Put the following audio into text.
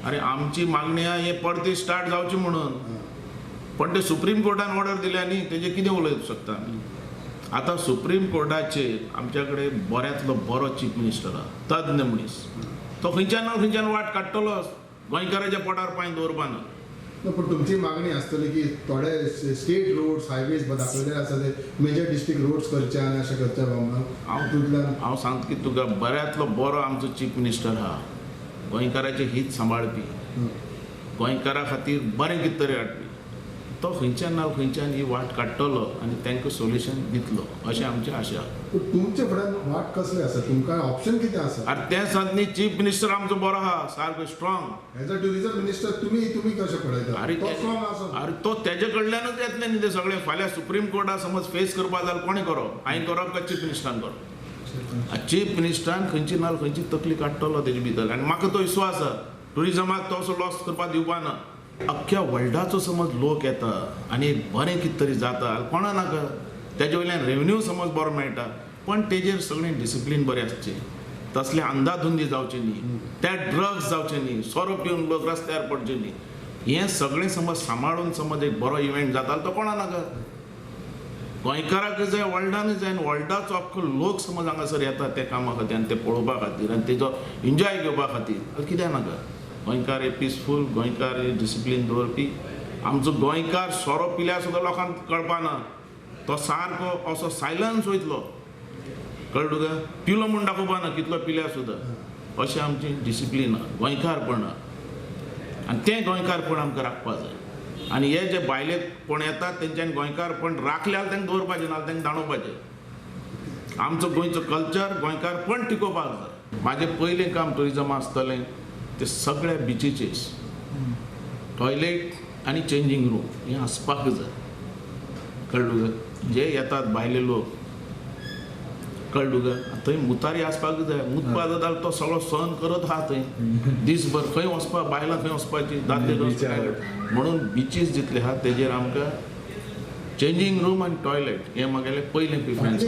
अरे आमची मागणी आहे हे पडते स्टार्ट जावची म्हणून, पण ते सुप्रीम कोर्टान ऑर्डर दिल्या न्ही, तेजे कितें उलयू शकता आमी. आता सुप्रीम कोर्टाचेर आमच्याकडे बऱ्यांतलो बरो चीफ मिनिस्टर आहा, तज्ञ मनीस. तो खंयच्यान ना खंयच्यान वाट काडटलो गोंयकाराच्या पोटार पांय दवरपाना. पण तुमची मागणी आसतली की थोडे स्टेट रोड्स हायवेज दाखयले आसा ते मेजर डिस्ट्रिक्ट रोड्स करचे आनी अशें करचे बाबा. हांव सांगता की तुका बऱ्यांतलो बरो आमचो चीफ मिनिस्टर आहा, गोंयकाराचे हित सांबाळपी, गोंयकारा खातीर बरें कितें तरी हाडपी. तो खंयच्यान ना खंयच्यान ही वाट काडटलो आनी तांकां सोल्युशन दितलो अशें आमची आशा. तुमचे फुड्यान वाट कसले आसा, तुमकां ऑप्शन कितें आसा? अरे तें सांगता चीफ मिनिस्टर आमचो बरो आहा, सारको strong. As a tourism minister तुमी कशें पळयता? अरे तो स्ट्रॉंग आसा. अरे तो तेजे कडल्यानूच येतले न्ही ते सगळे. फाल्यां सुप्रीम कोर्टाक समज फेस करपा जाल्यार कोणी करप? हांवें करप काय चीफ मिनिस्टरान करप? चीफ मिनिस्टरान खंयची ना खंयची तकली काडटलो तेजे भितर. आनी म्हाका तो विश्वास आसा टुरिझमाक तो असो लॉस करपाक दिवपा ना. अख्ख्या वर्ल्डाचो समज लोक येता आनी एक बरें कितें तरी जाता कोणा नाका, तेजे वयल्यान रेवन्यू समज बरो मेळटा, पण तेजेर सगळें डिसिप्लीन बरें आसचें, तसले अंधाधुंदी जावचे न्ही, त्या ड्रग्स जावचे न्ही, सोरो पिवन लोक रस्त्यार पडचे न्ही. हें सगळें समज सांबाळून समज एक बरो इव्हेंट जातालो तो कोणा नाका. गोंयकाराक जाय, वर्ल्डानूय जाय, आनी वर्ल्डाचो अख्खो लोक समज हांगासर येता त्या कामा खातीर आनी ते पळोवपा खातीर आनी तेजो एन्जॉय घेवपा खातीर, कित्याक नाका. गोंयकार हे पिसफूल, गोंयकार हे डिसिप्लीन दवरपी. आमचो गोंयकार सोरो पिल्यार सुद्दां लोकांक कळपाना, तो सारको असो सायलन्स वयतलो, कळ्ळें तुका, पिलो म्हूण दाखोवपाना कितलो पिल्यार सुद्दां. अशें आमची डिसिप्लीन आहा, गोंयकारपण आहा, आनी तें गोंयकारपण आमकां राखपा जाय. आनी हे जे भायले कोण येतात तेंच्यांनी गोंयकारपण राखल्यार तांकां दवरपाचें ना, तांकां दाणोवपाचें. आमचो गोंयचो कल्चर गोंयकारपण टिकोवपाक जाय. म्हाजें पयलें काम टुरिझमा आसतलें ते सगळ्या बिचीचेर टॉयलेट आनी चेंजींग रूम हें आसपाक जाय, कळ्ळें तुका. जे येतात भायले लोक, कळ्ळें तुका, थंय मुतारी आसपाक जाय. मुतपा जाल्यार तो सगळो सहन करत आहा थंय दीसभर. खंय वचपा, बायलां खंय वचपाची, दादले म्हणून बिचीस जितले आहा तेजेर आमकां चेंजींग रूम आनी टॉयलेट हें म्हागेलें पयलें प्रिफरन्स.